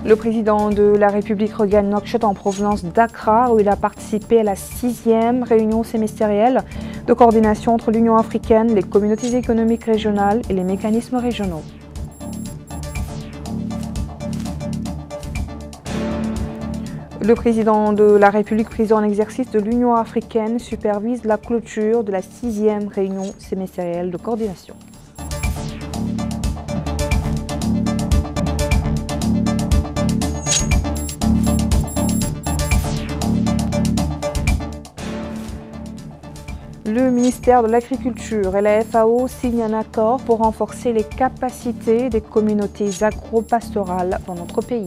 Le président de la République regagne Nouakchott en provenance d'Accra où il a participé à la 6e réunion sémestrielle de coordination entre l'Union africaine, les communautés économiques régionales et les mécanismes régionaux. Le président de la République, président en exercice de l'Union africaine, supervise la clôture de la 6e réunion sémestrielle de coordination. Le ministère de l'Agriculture et la FAO signent un accord pour renforcer les capacités des communautés agro-pastorales dans notre pays.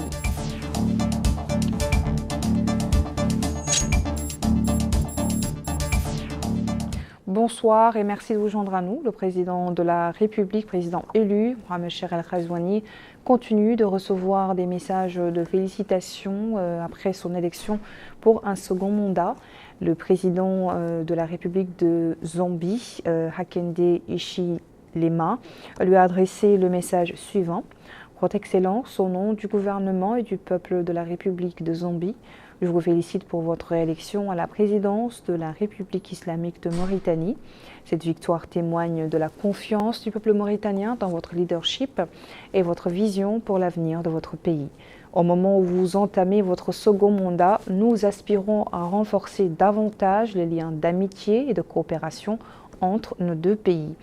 Bonsoir et merci de vous joindre à nous. Le président de la République, président élu, Mohamed Cheikh El Ghazouani, continue de recevoir des messages de félicitations après son élection pour un second mandat. Le président de la République de Zambie, Hakainde Hichilema, lui a adressé le message suivant. Votre Excellence, au nom du gouvernement et du peuple de la République de Zambie, je vous félicite pour votre élection à la présidence de la République islamique de Mauritanie. Cette victoire témoigne de la confiance du peuple mauritanien dans votre leadership et votre vision pour l'avenir de votre pays. Au moment où vous entamez votre second mandat, nous aspirons à renforcer davantage les liens d'amitié et de coopération entre nos deux pays.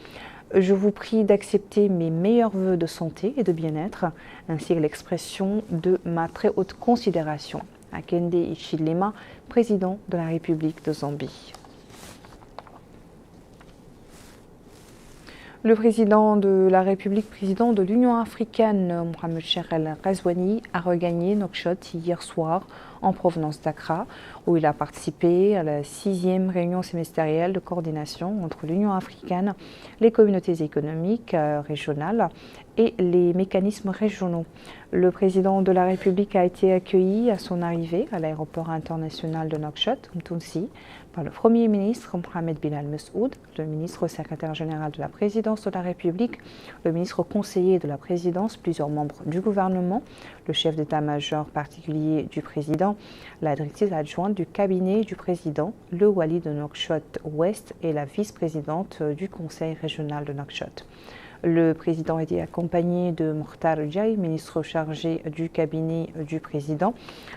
Je vous prie d'accepter mes meilleurs vœux de santé et de bien-être, ainsi que l'expression de ma très haute considération. Hakainde Hichilema, président de la République de Zambie. Le président de la République, président de l'Union africaine, Mohamed Cheikh El Ghazouani, a regagné Nouakchott hier soir en provenance d'Accra, où il a participé à la 6e réunion sémestrielle de coordination entre l'Union africaine, les communautés économiques régionales et les mécanismes régionaux. Le président de la République a été accueilli à son arrivée à l'aéroport international de Nouakchott, Mtounsi, par le Premier ministre Mohamed Bilal Messoud, le ministre secrétaire général de la présidence de la République, le ministre conseiller de la présidence, plusieurs membres du gouvernement, le chef d'état-major particulier du président, la directrice adjointe du cabinet du président, le wali de Nouakchott-Ouest et la vice-présidente du conseil régional de Nouakchott. Le président était accompagné de Mokhtar Djaï, ministre chargé du cabinet du président,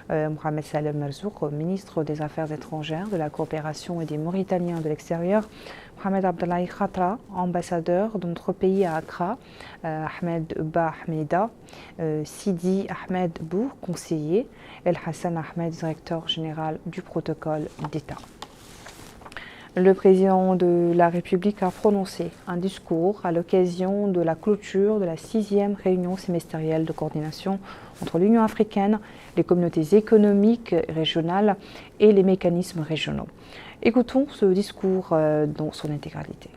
Mohamed Salem Merzouk, ministre des Affaires étrangères, de la coopération et des Mauritaniens de l'extérieur, Mohamed Abdallahi Khatra, ambassadeur de notre pays à Accra, Ahmed Ba Ahmeda, Sidi Ahmed Bou, conseiller, El Hassan Ahmed, directeur général du protocole d'État. Le président de la République a prononcé un discours à l'occasion de la clôture de la 6e réunion sémestrielle de coordination entre l'Union africaine, les communautés économiques régionales et les mécanismes régionaux. Écoutons ce discours dans son intégralité.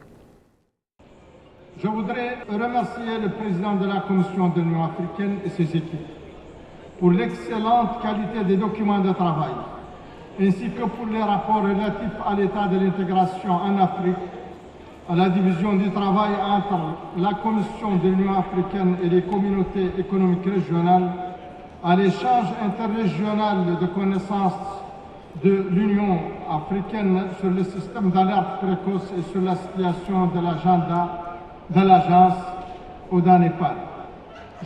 Je voudrais remercier le président de la Commission de l'Union africaine et ses équipes pour l'excellente qualité des documents de travail, ainsi que pour les rapports relatifs à l'état de l'intégration en Afrique, à la division du travail entre la Commission de l'Union africaine et les communautés économiques régionales, à l'échange interrégional de connaissances de l'Union africaine sur le système d'alerte précoce et sur la situation de l'agenda de l'agence ODA-Népal.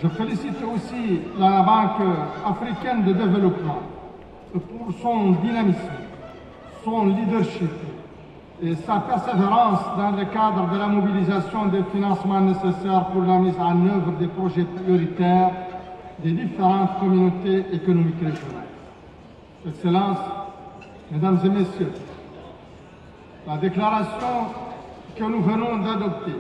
Je félicite aussi la Banque africaine de développement pour son dynamisme, son leadership et sa persévérance dans le cadre de la mobilisation des financements nécessaires pour la mise en œuvre des projets prioritaires des différentes communautés économiques régionales. Excellences, Mesdames et Messieurs, la déclaration que nous venons d'adopter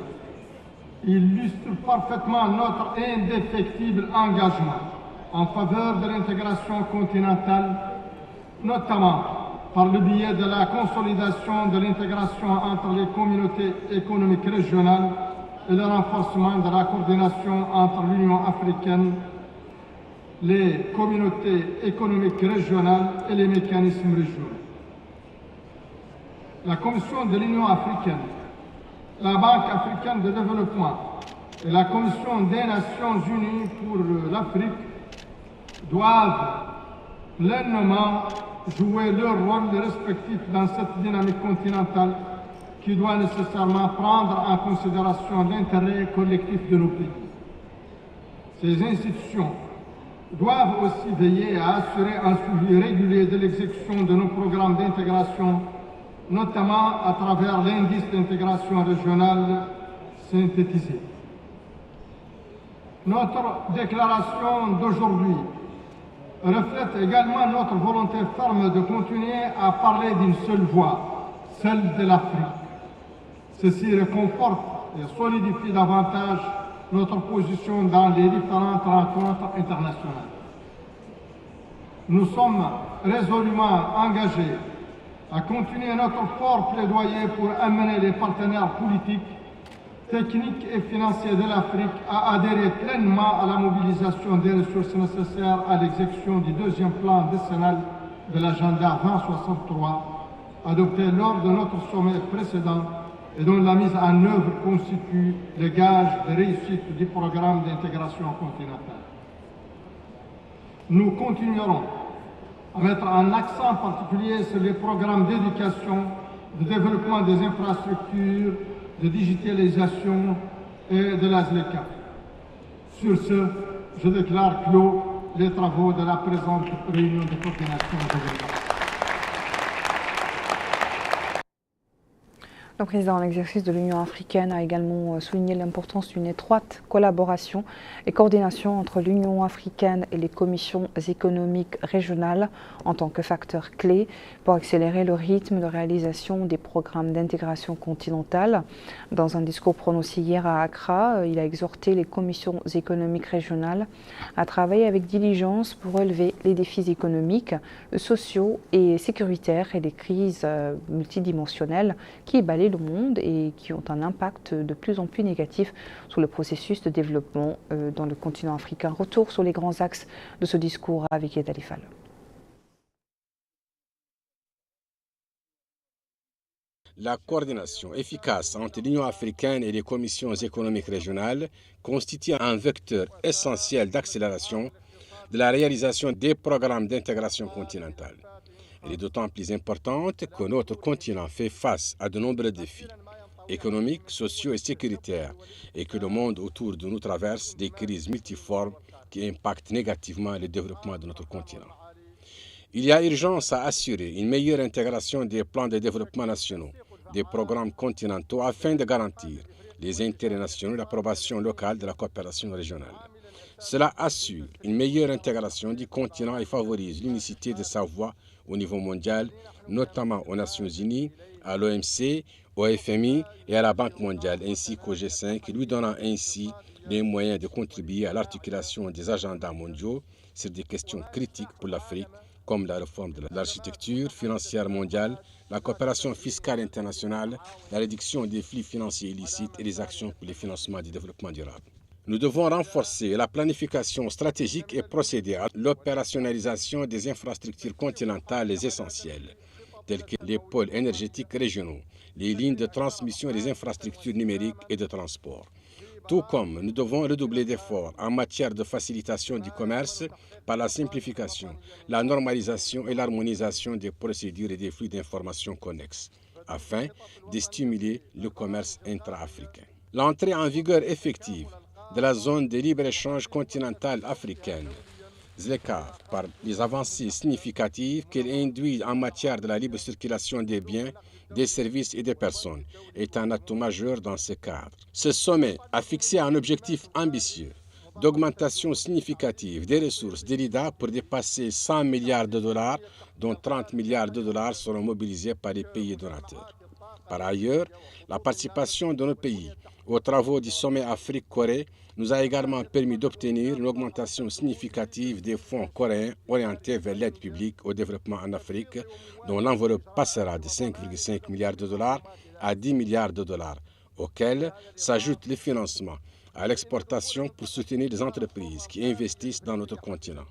illustre parfaitement notre indéfectible engagement en faveur de l'intégration continentale, notamment par le biais de la consolidation de l'intégration entre les communautés économiques régionales et le renforcement de la coordination entre l'Union africaine, les communautés économiques régionales et les mécanismes régionaux. La Commission de l'Union africaine, la Banque africaine de développement et la Commission des Nations Unies pour l'Afrique doivent pleinement jouer leur rôle respectif dans cette dynamique continentale qui doit nécessairement prendre en considération l'intérêt collectif de nos pays. Ces institutions doivent aussi veiller à assurer un suivi régulier de l'exécution de nos programmes d'intégration, notamment à travers l'indice d'intégration régionale synthétisé. Notre déclaration d'aujourd'hui reflète également notre volonté ferme de continuer à parler d'une seule voix, celle de l'Afrique. Ceci réconforte et solidifie davantage notre position dans les différentes rencontres internationales. Nous sommes résolument engagés à continuer notre fort plaidoyer pour amener les partenaires politiques, techniques et financiers de l'Afrique à adhérer pleinement à la mobilisation des ressources nécessaires à l'exécution du deuxième plan décennal de l'agenda 2063, adopté lors de notre sommet précédent et dont la mise en œuvre constitue le gage de réussite du programme d'intégration continentale. Nous continuerons à mettre un accent particulier sur les programmes d'éducation, de développement des infrastructures, de digitalisation et de la ZLECA. Sur ce, je déclare clos les travaux de la présente réunion de coordination de développement. Le président en exercice de l'Union africaine a également souligné l'importance d'une étroite collaboration et coordination entre l'Union africaine et les commissions économiques régionales en tant que facteur clé pour accélérer le rythme de réalisation des programmes d'intégration continentale. Dans un discours prononcé hier à Accra, il a exhorté les commissions économiques régionales à travailler avec diligence pour relever les défis économiques, sociaux et sécuritaires et les crises multidimensionnelles qui balayent le monde et qui ont un impact de plus en plus négatif sur le processus de développement dans le continent africain. Retour sur les grands axes de ce discours avec Yed Alifal. La coordination efficace entre l'Union africaine et les commissions économiques régionales constitue un vecteur essentiel d'accélération de la réalisation des programmes d'intégration continentale. Elle est d'autant plus importante que notre continent fait face à de nombreux défis économiques, sociaux et sécuritaires et que le monde autour de nous traverse des crises multiformes qui impactent négativement le développement de notre continent. Il y a urgence à assurer une meilleure intégration des plans de développement nationaux, des programmes continentaux afin de garantir les intérêts nationaux et l'approbation locale de la coopération régionale. Cela assure une meilleure intégration du continent et favorise l'unicité de sa voix au niveau mondial, notamment aux Nations Unies, à l'OMC, au FMI et à la Banque mondiale, ainsi qu'au G5, lui donnant ainsi les moyens de contribuer à l'articulation des agendas mondiaux sur des questions critiques pour l'Afrique, comme la réforme de l'architecture financière mondiale, la coopération fiscale internationale, la réduction des flux financiers illicites et les actions pour le financement du développement durable. Nous devons renforcer la planification stratégique et procéder à l'opérationnalisation des infrastructures continentales essentielles, telles que les pôles énergétiques régionaux, les lignes de transmission et les infrastructures numériques et de transport. Tout comme nous devons redoubler d'efforts en matière de facilitation du commerce par la simplification, la normalisation et l'harmonisation des procédures et des flux d'informations connexes, afin de stimuler le commerce intra-africain. L'entrée en vigueur effective de la zone de libre-échange continentale africaine, ZLECA, par les avancées significatives qu'elle induit en matière de la libre circulation des biens, des services et des personnes, est un atout majeur dans ce cadre. Ce sommet a fixé un objectif ambitieux d'augmentation significative des ressources de l'IDA pour dépasser 100 milliards de dollars, dont 30 milliards de dollars seront mobilisés par les pays donateurs. Par ailleurs, la participation de nos pays aux travaux du sommet Afrique-Corée nous a également permis d'obtenir une augmentation significative des fonds coréens orientés vers l'aide publique au développement en Afrique, dont l'enveloppe passera de 5,5 milliards de dollars à 10 milliards de dollars, auxquels s'ajoute le financement à l'exportation pour soutenir les entreprises qui investissent dans notre continent,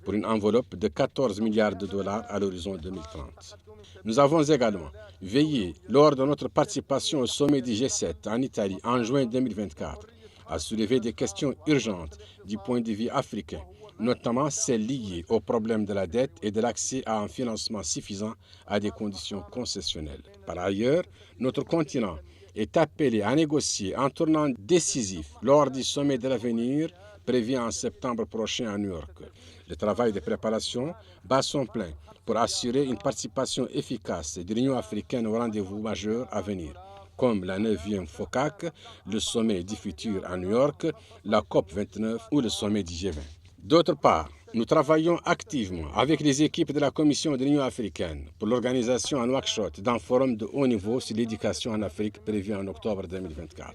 pour une enveloppe de 14 milliards de dollars à l'horizon 2030. Nous avons également veillé, lors de notre participation au sommet du G7 en Italie en juin 2024, a soulevé des questions urgentes du point de vue africain, notamment celles liées aux problèmes de la dette et de l'accès à un financement suffisant à des conditions concessionnelles. Par ailleurs, notre continent est appelé à négocier un tournant décisif lors du sommet de l'avenir prévu en septembre prochain à New York. Le travail de préparation bat son plein pour assurer une participation efficace de l'Union africaine aux rendez-vous majeurs à venir, comme la 9e FOCAC, le sommet du futur à New York, la COP29 ou le sommet du G20. D'autre part, nous travaillons activement avec les équipes de la Commission de l'Union africaine pour l'organisation en Nouakchott d'un forum de haut niveau sur l'éducation en Afrique prévu en octobre 2024.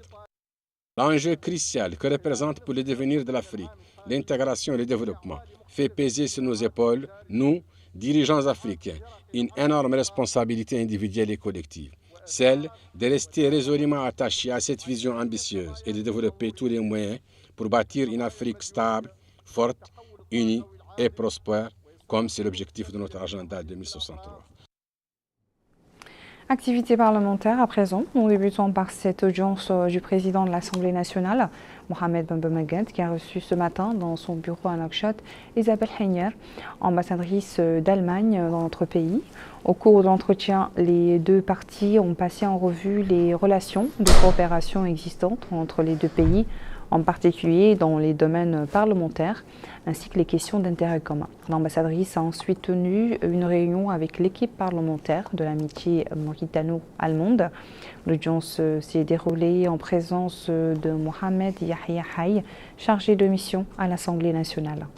L'enjeu crucial que représente pour le devenir de l'Afrique l'intégration et le développement fait peser sur nos épaules, nous, dirigeants africains, une énorme responsabilité individuelle et collective, celle de rester résolument attachés à cette vision ambitieuse et de développer tous les moyens pour bâtir une Afrique stable, forte, unie et prospère, comme c'est l'objectif de notre agenda 2063. Activité parlementaire à présent. Nous débutons par cette audience du président de l'Assemblée nationale, Mohamed Ben Magad, qui a reçu ce matin dans son bureau à Nouakchott Isabelle Heiner, ambassadrice d'Allemagne dans notre pays. Au cours de l'entretien, les deux parties ont passé en revue les relations de coopération existantes entre les deux pays, en particulier dans les domaines parlementaires, ainsi que les questions d'intérêt commun. L'ambassadrice a ensuite tenu une réunion avec l'équipe parlementaire de l'amitié mauritano-allemande. L'audience s'est déroulée en présence de Mohamed Yahya Hay, chargé de mission à l'Assemblée nationale.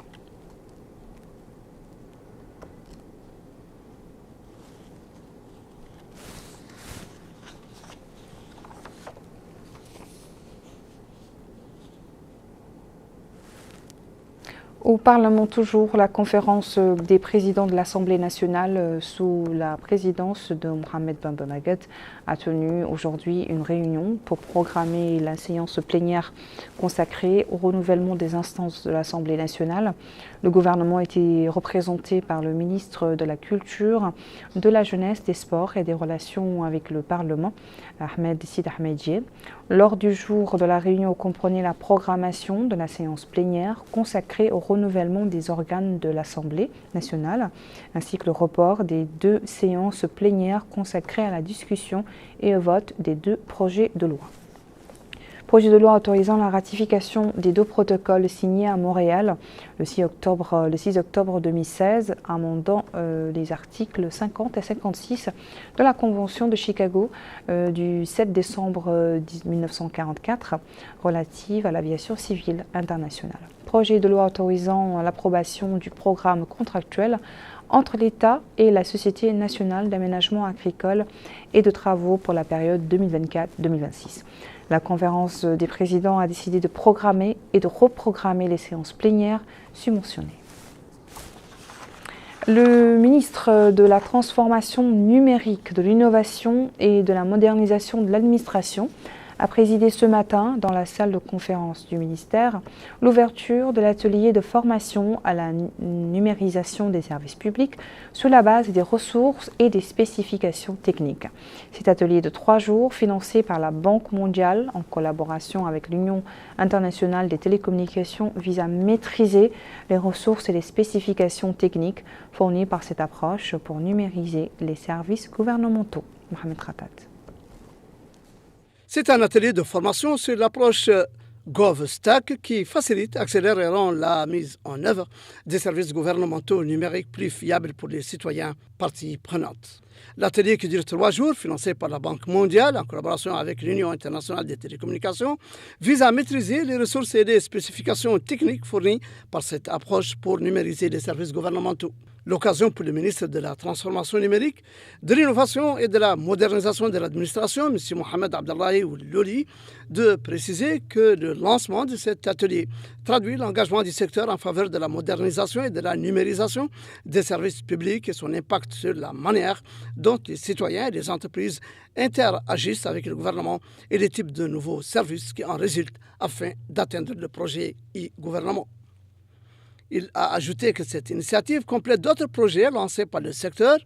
Au Parlement toujours, la conférence des présidents de l'Assemblée nationale sous la présidence de Mohamed Ben Magad a tenu aujourd'hui une réunion pour programmer la séance plénière consacrée au renouvellement des instances de l'Assemblée nationale. Le gouvernement a été représenté par le ministre de la Culture, de la Jeunesse, des Sports et des Relations avec le Parlement, Ahmed Sid Ahmedie. L'ordre du jour de la réunion comprenait la programmation de la séance plénière consacrée au renouvellement des organes de l'Assemblée nationale, ainsi que le report des deux séances plénières consacrées à la discussion et au vote des deux projets de loi. Projet de loi autorisant la ratification des deux protocoles signés à Montréal le 6 octobre 2016, amendant les articles 50 et 56 de la Convention de Chicago du 7 décembre 1944 relative à l'aviation civile internationale. Projet de loi autorisant l'approbation du programme contractuel entre l'État et la Société nationale d'aménagement agricole et de travaux pour la période 2024-2026. La conférence des présidents a décidé de programmer et de reprogrammer les séances plénières subventionnées. Le ministre de la Transformation numérique, de l'innovation et de la modernisation de l'administration a présidé ce matin, dans la salle de conférence du ministère, l'ouverture de l'atelier de formation à la numérisation des services publics sur la base des ressources et des spécifications techniques. Cet atelier de 3 jours, financé par la Banque mondiale en collaboration avec l'Union internationale des télécommunications, vise à maîtriser les ressources et les spécifications techniques fournies par cette approche pour numériser les services gouvernementaux. Mohamed Khatat. C'est un atelier de formation sur l'approche GovStack qui facilite, accélère et rend la mise en œuvre des services gouvernementaux numériques plus fiables pour les citoyens parties prenantes. L'atelier qui dure 3 jours, financé par la Banque mondiale en collaboration avec l'Union internationale des télécommunications, vise à maîtriser les ressources et les spécifications techniques fournies par cette approche pour numériser les services gouvernementaux. L'occasion pour le ministre de la Transformation numérique, de l'Innovation et de la Modernisation de l'administration, M. Mohamed Abdallahi Ouloli, de préciser que le lancement de cet atelier traduit l'engagement du secteur en faveur de la modernisation et de la numérisation des services publics et son impact sur la manière dont les citoyens et les entreprises interagissent avec le gouvernement et les types de nouveaux services qui en résultent afin d'atteindre le projet e-gouvernement. Il a ajouté que cette initiative complète d'autres projets lancés par le secteur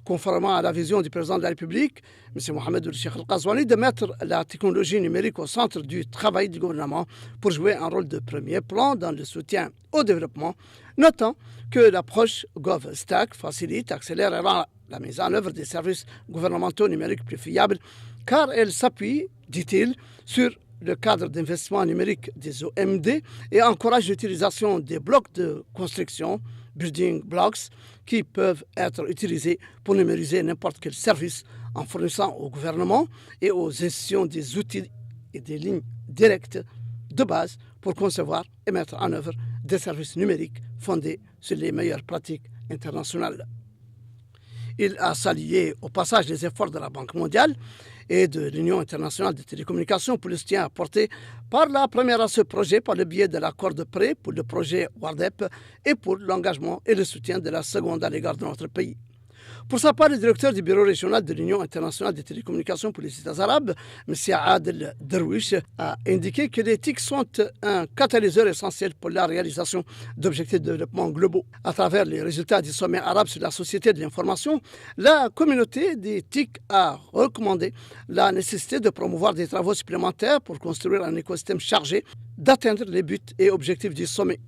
conformément à la vision du président de la République, M. Mohamed El-Cheikh Al-Ghazouani, de mettre la technologie numérique au centre du travail du gouvernement pour jouer un rôle de premier plan dans le soutien au développement, notant que l'approche GovStack facilite, accélère et rend la mise en œuvre des services gouvernementaux numériques plus fiables, car elle s'appuie, dit-il, sur le cadre d'investissement numérique des OMD et encourage l'utilisation des blocs de construction, building blocks, qui peuvent être utilisés pour numériser n'importe quel service en fournissant au gouvernement et aux institutions des outils et des lignes directes de base pour concevoir et mettre en œuvre des services numériques fondés sur les meilleures pratiques internationales. Il a salué au passage les efforts de la Banque mondiale et de l'Union internationale des télécommunications pour le soutien apporté par la première à ce projet par le biais de l'accord de prêt pour le projet WARDEP et pour l'engagement et le soutien de la seconde à l'égard de notre pays. Pour sa part, le directeur du bureau régional de l'Union internationale des télécommunications pour les États arabes, M. Adel Derwish, a indiqué que les TIC sont un catalyseur essentiel pour la réalisation d'objectifs de développement globaux. À travers les résultats du sommet arabe sur la société de l'information, la communauté des TIC a recommandé la nécessité de promouvoir des travaux supplémentaires pour construire un écosystème chargé d'atteindre les buts et objectifs du sommet.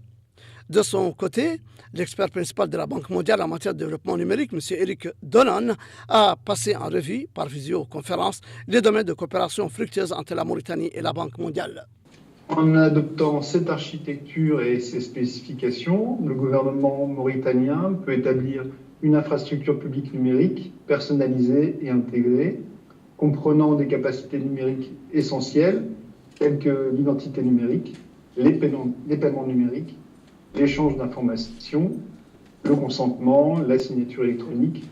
De son côté, l'expert principal de la Banque mondiale en matière de développement numérique, M. Eric Dolan, a passé en revue par visioconférence les domaines de coopération fructueuse entre la Mauritanie et la Banque mondiale. En adoptant cette architecture et ces spécifications, le gouvernement mauritanien peut établir une infrastructure publique numérique personnalisée et intégrée, comprenant des capacités numériques essentielles telles que l'identité numérique, les paiements numériques, l'échange d'informations, le consentement, la signature électronique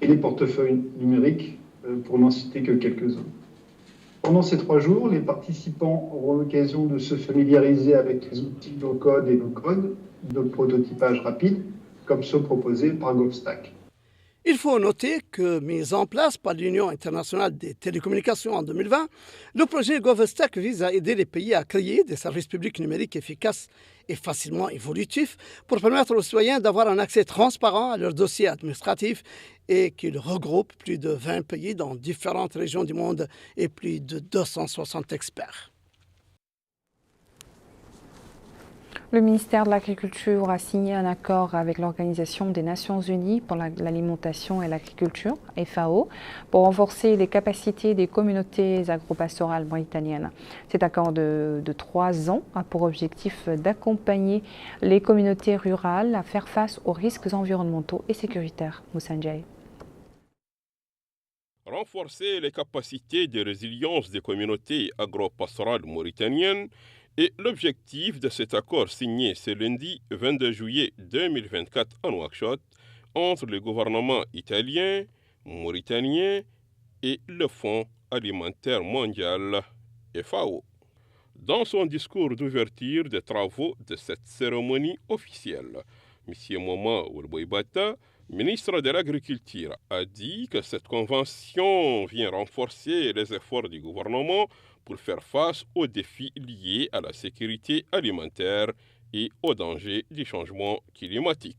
et les portefeuilles numériques, pour n'en citer que quelques-uns. Pendant ces 3 jours, les participants auront l'occasion de se familiariser avec les outils no-code et no-code de prototypage rapide, comme ceux proposés par GovStack. Il faut noter que, mis en place par l'Union internationale des télécommunications en 2020, le projet GovStack vise à aider les pays à créer des services publics numériques efficaces et facilement évolutifs pour permettre aux citoyens d'avoir un accès transparent à leurs dossiers administratifs et qu'il regroupe plus de 20 pays dans différentes régions du monde et plus de 260 experts. Le ministère de l'Agriculture a signé un accord avec l'Organisation des Nations Unies pour l'alimentation et l'agriculture, FAO, pour renforcer les capacités des communautés agropastorales mauritaniennes. Cet accord de 3 ans a pour objectif d'accompagner les communautés rurales à faire face aux risques environnementaux et sécuritaires. Moussa Ndiaye. Renforcer les capacités de résilience des communautés agropastorales mauritaniennes est l'objectif de cet accord signé ce lundi 22 juillet 2024 à Nouakchott entre le gouvernement italien, mauritanien et le Fonds alimentaire mondial FAO. Dans son discours d'ouverture des travaux de cette cérémonie officielle, M. Moma Oulboibata, ministre de l'Agriculture, a dit que cette convention vient renforcer les efforts du gouvernement pour faire face aux défis liés à la sécurité alimentaire et aux dangers du changement climatique,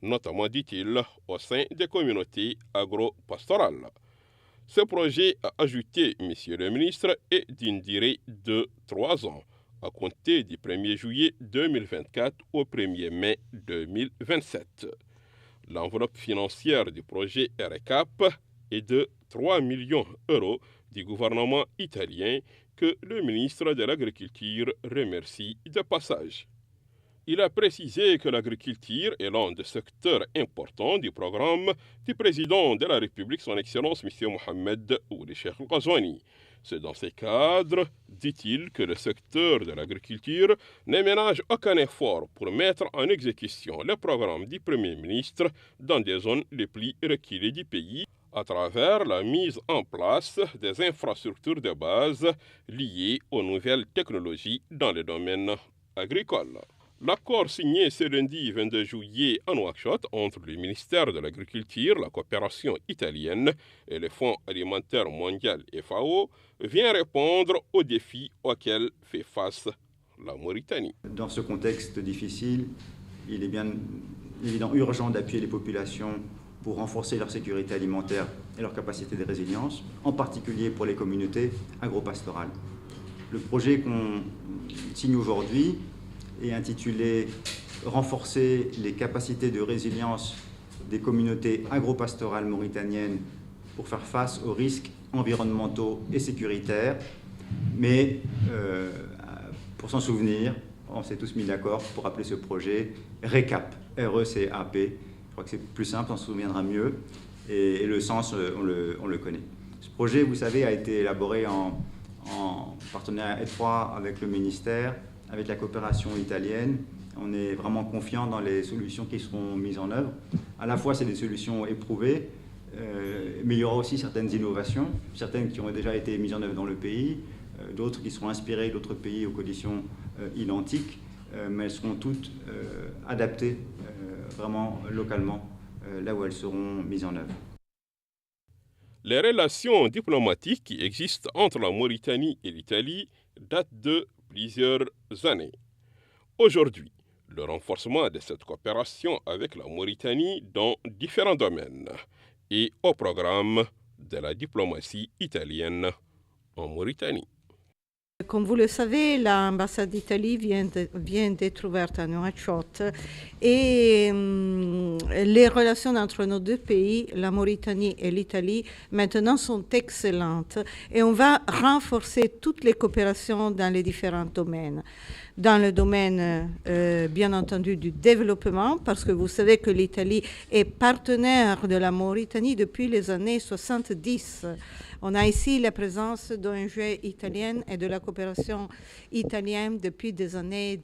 notamment, dit-il, au sein des communautés agro-pastorales. Ce projet, a ajouté M. le ministre, est d'une durée de 3 ans, à compter du 1er juillet 2024 au 1er mai 2027. L'enveloppe financière du projet RECAP est de 3 millions d'euros du gouvernement italien que le ministre de l'Agriculture remercie de passage. Il a précisé que l'agriculture est l'un des secteurs importants du programme du président de la République, son Excellence M. Mohamed El-Cheikh Al-Ghazouani. C'est dans ces cadres, dit-il, que le secteur de l'agriculture ne ménage aucun effort pour mettre en exécution le programme du Premier ministre dans des zones les plus reculées du pays, à travers la mise en place des infrastructures de base liées aux nouvelles technologies dans le domaine agricole. L'accord signé ce lundi 22 juillet à Nouakchott entre le ministère de l'Agriculture, la coopération italienne et le Fonds alimentaire mondial FAO vient répondre aux défis auxquels fait face la Mauritanie. Dans ce contexte difficile, il est bien évidemment urgent d'appuyer les populations pour renforcer leur sécurité alimentaire et leur capacité de résilience, en particulier pour les communautés agropastorales. Le projet qu'on signe aujourd'hui est intitulé « Renforcer les capacités de résilience des communautés agropastorales mauritaniennes pour faire face aux risques environnementaux et sécuritaires ». Mais pour s'en souvenir, on s'est tous mis d'accord pour appeler ce projet RECAP, R-E-C-A-P. Je crois que c'est plus simple, on se souviendra mieux, et le sens, on le connaît. Ce projet, vous savez, a été élaboré en partenariat étroit avec le ministère, avec la coopération italienne. On est vraiment confiant dans les solutions qui seront mises en œuvre. À la fois, c'est des solutions éprouvées, mais il y aura aussi certaines innovations, certaines qui ont déjà été mises en œuvre dans le pays, d'autres qui seront inspirées d'autres pays aux conditions identiques, mais elles seront toutes adaptées vraiment localement, là où elles seront mises en œuvre. Les relations diplomatiques qui existent entre la Mauritanie et l'Italie datent de plusieurs années. Aujourd'hui, le renforcement de cette coopération avec la Mauritanie dans différents domaines est au programme de la diplomatie italienne en Mauritanie. Comme vous le savez, l'ambassade d'Italie vient d'être ouverte à Nouakchott et les relations entre nos deux pays, la Mauritanie et l'Italie, maintenant sont excellentes et on va renforcer toutes les coopérations dans les différents domaines. Dans le domaine, bien entendu, du développement, parce que vous savez que l'Italie est partenaire de la Mauritanie depuis les années 70. On a ici la présence d'ONG italiennes et de la coopération italienne depuis des années.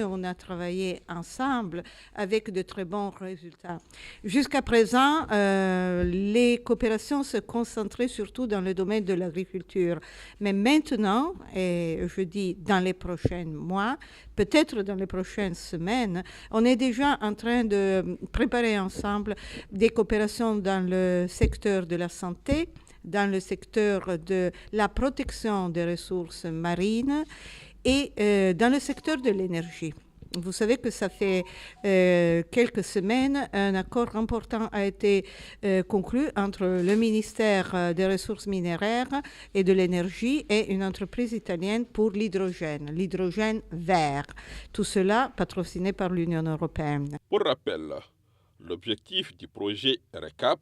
On a travaillé ensemble avec de très bons résultats. Jusqu'à présent, les coopérations se concentraient surtout dans le domaine de l'agriculture. Mais maintenant, et je dis dans les prochains mois, peut-être dans les prochaines semaines, on est déjà en train de préparer ensemble des coopérations dans le secteur de la santé, dans le secteur de la protection des ressources marines et dans le secteur de l'énergie. Vous savez que ça fait quelques semaines, un accord important a été conclu entre le ministère des Ressources minéraires et de l'énergie et une entreprise italienne pour l'hydrogène vert. Tout cela patrociné par l'Union européenne. Pour rappel, l'objectif du projet RECAP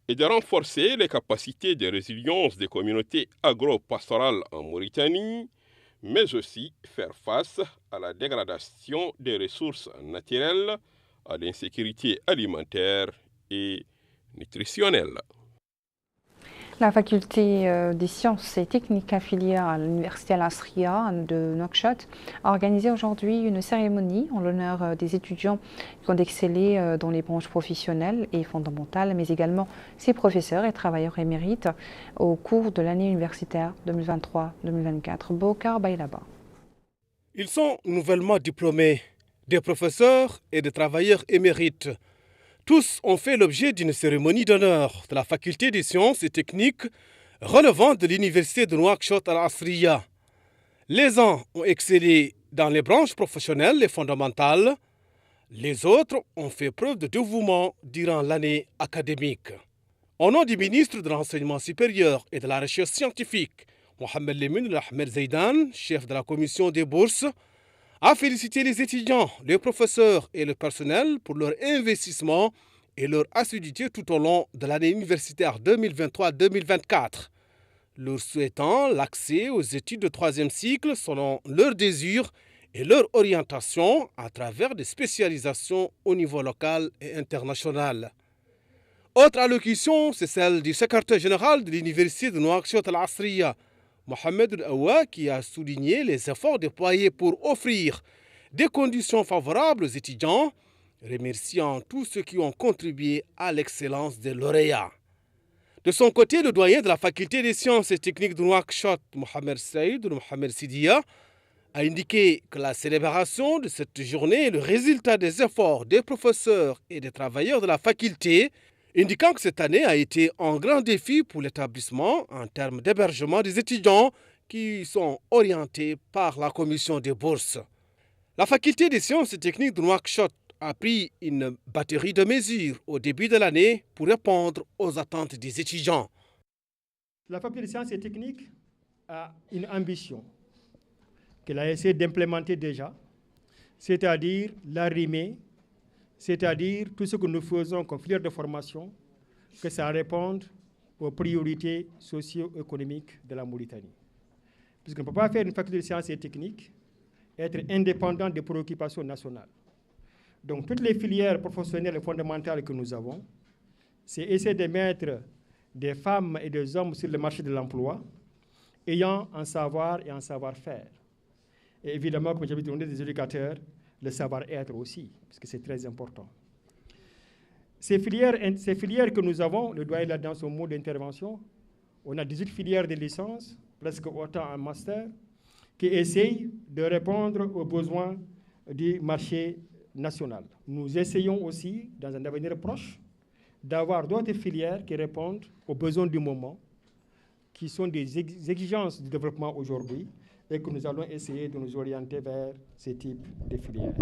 est de renforcer les capacités de résilience des communautés agro-pastorales en Mauritanie, mais aussi faire face à la dégradation des ressources naturelles, à l'insécurité alimentaire et nutritionnelle. La faculté des sciences et techniques affiliée à l'université Al-Asriya de Nouakchott a organisé aujourd'hui une cérémonie en l'honneur des étudiants qui ont excellé dans les branches professionnelles et fondamentales, mais également ses professeurs et travailleurs émérites au cours de l'année universitaire 2023-2024. Bokar Bailaba. Ils sont nouvellement diplômés, des professeurs et des travailleurs émérites. Tous ont fait l'objet d'une cérémonie d'honneur de la faculté des sciences et techniques relevant de l'université de Nouakchott Al-Asriya. Les uns ont excellé dans les branches professionnelles et fondamentales, les autres ont fait preuve de dévouement durant l'année académique. Au nom du ministre de l'Enseignement supérieur et de la Recherche scientifique, Mohamed Lemine Ahmed Zaidan, chef de la commission des bourses, a félicité les étudiants, les professeurs et le personnel pour leur investissement et leur assiduité tout au long de l'année universitaire 2023-2024, leur souhaitant l'accès aux études de troisième cycle selon leurs désirs et leur orientation à travers des spécialisations au niveau local et international. Autre allocution, c'est celle du secrétaire général de l'université de Nouakchott Al-Asriya, Mohamed El-Awa, qui a souligné les efforts déployés pour offrir des conditions favorables aux étudiants, remerciant tous ceux qui ont contribué à l'excellence des lauréats. De son côté, le doyen de la faculté des sciences et techniques de Nouakchott, Mohamed Saïd ou Mohamed Sidia, a indiqué que la célébration de cette journée est le résultat des efforts des professeurs et des travailleurs de la faculté, indiquant que cette année a été un grand défi pour l'établissement en termes d'hébergement des étudiants qui sont orientés par la commission des bourses. La faculté des sciences et techniques de Nouakchott a pris une batterie de mesures au début de l'année pour répondre aux attentes des étudiants. La faculté de sciences et techniques a une ambition qu'elle a essayé d'implémenter déjà, c'est-à-dire l'arrimée, c'est-à-dire tout ce que nous faisons comme filière de formation, que ça réponde aux priorités socio-économiques de la Mauritanie. Puisqu'on ne peut pas faire une faculté de sciences et techniques et être indépendant des préoccupations nationales. Donc toutes les filières professionnelles et fondamentales que nous avons, c'est essayer de mettre des femmes et des hommes sur le marché de l'emploi, ayant un savoir et un savoir-faire. Et évidemment, comme j'avais dit, des éducateurs, le savoir-être aussi, parce que c'est très important. Ces filières que nous avons, le doyen là dans son mot d'intervention, on a 18 filières de licence, presque autant en master, qui essayent de répondre aux besoins du marché national. Nous essayons aussi, dans un avenir proche, d'avoir d'autres filières qui répondent aux besoins du moment, qui sont des exigences du développement aujourd'hui, et que nous allons essayer de nous orienter vers ces types de filières.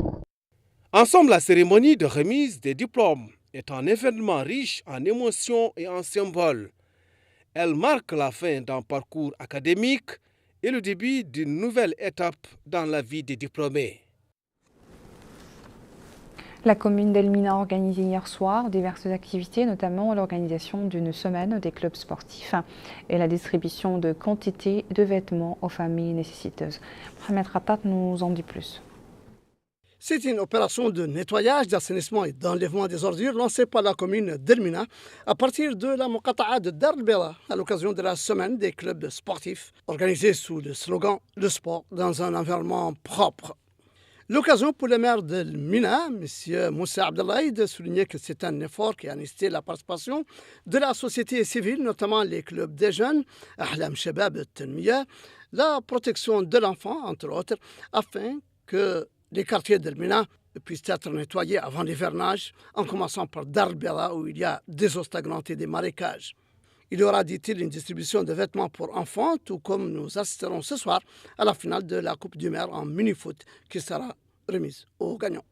Ensemble, la cérémonie de remise des diplômes est un événement riche en émotions et en symboles. Elle marque la fin d'un parcours académique et le début d'une nouvelle étape dans la vie des diplômés. La commune d'Elmina a organisé hier soir diverses activités, notamment l'organisation d'une semaine des clubs sportifs et la distribution de quantités de vêtements aux familles nécessiteuses. Mohamed Khattat nous en dit plus. C'est une opération de nettoyage, d'assainissement et d'enlèvement des ordures lancée par la commune d'Elmina à partir de la Muqata'a de Dar el-Bela à l'occasion de la semaine des clubs sportifs organisée sous le slogan « Le sport dans un environnement propre ». L'occasion pour le maire d'Elmina, M. Moussa Abdellaï, de souligner que c'est un effort qui a nécessité la participation de la société civile, notamment les clubs des jeunes, Ahlam Shabab Tenmiya, la protection de l'enfant, entre autres, afin que les quartiers d'Elmina puissent être nettoyés avant l'hivernage, en commençant par Dar el-Bela où il y a des eaux stagnantes et des marécages. Il y aura, dit-il, une distribution de vêtements pour enfants, tout comme nous assisterons ce soir à la finale de la Coupe du Maire en mini-foot qui sera remise aux gagnants.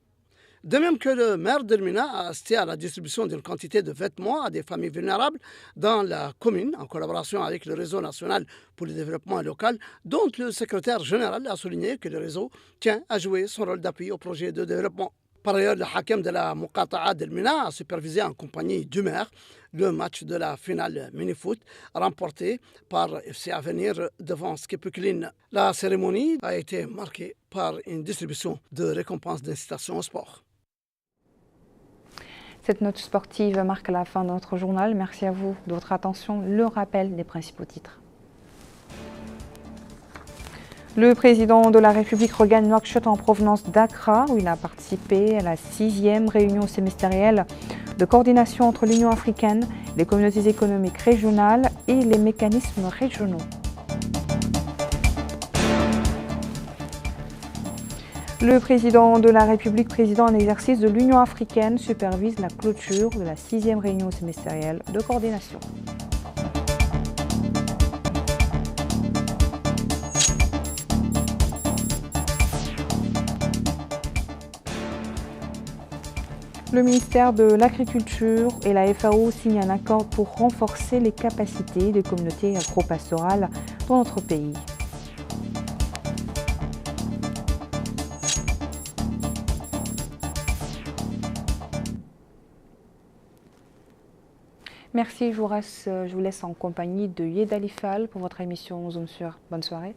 De même que le maire d'Elmina a assisté à la distribution d'une quantité de vêtements à des familles vulnérables dans la commune, en collaboration avec le réseau national pour le développement local, dont le secrétaire général a souligné que le réseau tient à jouer son rôle d'appui au projet de développement. Par ailleurs, le hakem de la Muqata'a d'Elmina a supervisé en compagnie du maire le match de la finale mini-foot remporté par FC Avenir devant Skippuklin. La cérémonie a été marquée par une distribution de récompenses d'incitation au sport. Cette note sportive marque la fin de notre journal. Merci à vous de votre attention. Le rappel des principaux titres. Le président de la République regagne Nouakchott en provenance d'Accra, où il a participé à la 6e réunion sémestrielle de coordination entre l'Union africaine, les communautés économiques régionales et les mécanismes régionaux. Le président de la République, président en exercice de l'Union africaine, supervise la clôture de la 6e réunion sémestrielle de coordination. Le ministère de l'Agriculture et la FAO signent un accord pour renforcer les capacités des communautés agro-pastorales dans notre pays. Merci, je vous laisse en compagnie de Yed Alifal pour votre émission Zoom sur. Bonne soirée.